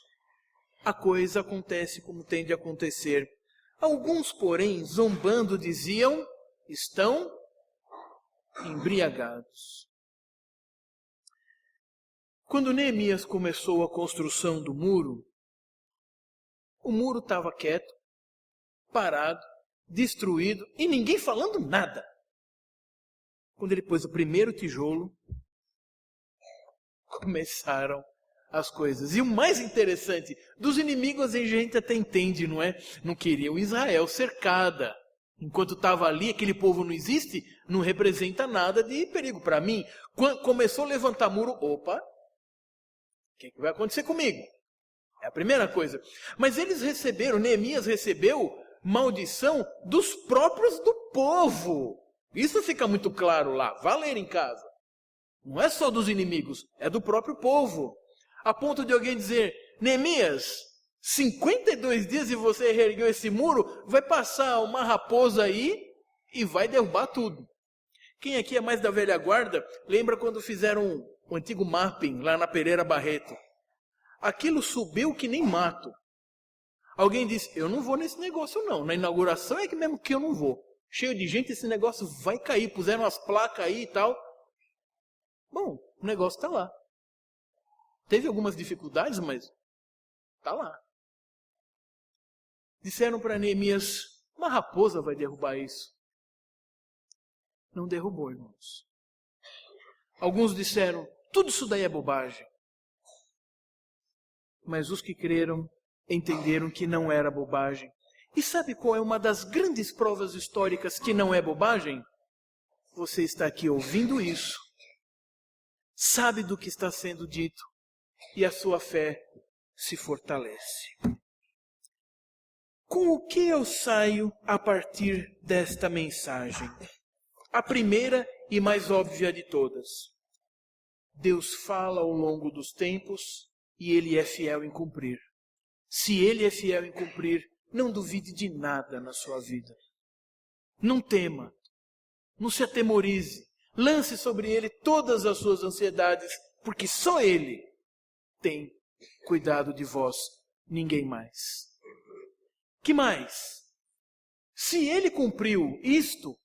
a coisa acontece como tem de acontecer. Alguns, porém, zombando, diziam, estão embriagados. Quando Neemias começou a construção do muro, o muro estava quieto, parado, destruído, e ninguém falando nada. Quando ele pôs o primeiro tijolo, começaram as coisas. E o mais interessante, dos inimigos a gente até entende, não é? Não queriam Israel cercada. Enquanto estava ali, aquele povo não existe, não representa nada de perigo para mim. Quando começou a levantar muro, opa, o que vai acontecer comigo? É a primeira coisa. Mas eles receberam, Neemias recebeu maldição dos próprios do povo. Isso fica muito claro lá, vá ler em casa. Não é só dos inimigos, é do próprio povo. A ponto de alguém dizer, Neemias, 52 dias e você reergueu esse muro, vai passar uma raposa aí e vai derrubar tudo. Quem aqui é mais da velha guarda, lembra quando fizeram o antigo mapping lá na Pereira Barreto? Aquilo subiu que nem mato. Alguém disse, eu não vou nesse negócio não, na inauguração é que mesmo que eu não vou. Cheio de gente, esse negócio vai cair. Puseram as placas aí e tal. Bom, o negócio está lá. Teve algumas dificuldades, mas está lá. Disseram para Neemias, uma raposa vai derrubar isso. Não derrubou, irmãos. Alguns disseram, tudo isso daí é bobagem. Mas os que creram entenderam que não era bobagem. E sabe qual é uma das grandes provas históricas que não é bobagem? Você está aqui ouvindo isso, sabe do que está sendo dito, e a sua fé se fortalece. Com o que eu saio a partir desta mensagem? A primeira e mais óbvia de todas. Deus fala ao longo dos tempos e Ele é fiel em cumprir. Se Ele é fiel em cumprir, não duvide de nada na sua vida. Não tema. Não se atemorize. Lance sobre Ele todas as suas ansiedades, porque só Ele tem cuidado de vós, ninguém mais. Que mais? Se Ele cumpriu isto,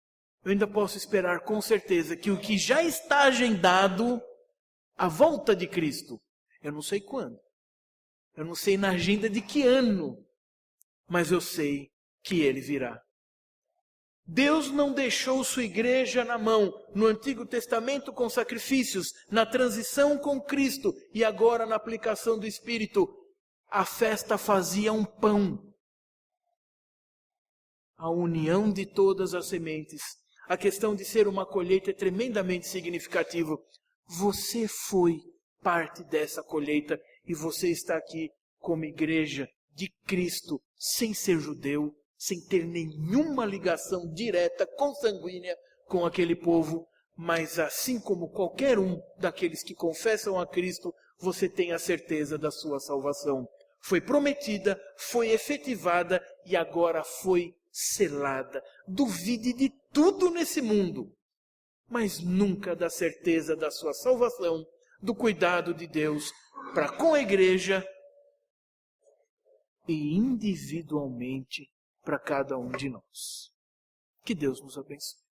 eu ainda posso esperar com certeza que o que já está agendado, a volta de Cristo, eu não sei quando, Eu não sei na agenda de que ano, mas eu sei que ele virá. Deus não deixou sua igreja na mão no Antigo Testamento com sacrifícios, na transição com Cristo e agora na aplicação do Espírito. A festa fazia um pão. A união de todas as sementes. A questão de ser uma colheita é tremendamente significativo. Você foi parte dessa colheita e você está aqui como igreja de Cristo, sem ser judeu, sem ter nenhuma ligação direta, consanguínea com aquele povo, mas assim como qualquer um daqueles que confessam a Cristo, você tem a certeza da sua salvação. Foi prometida, foi efetivada e agora foi selada. Duvide de tudo nesse mundo, mas nunca da certeza da sua salvação, do cuidado de Deus para com a igreja e individualmente para cada um de nós. Que Deus nos abençoe.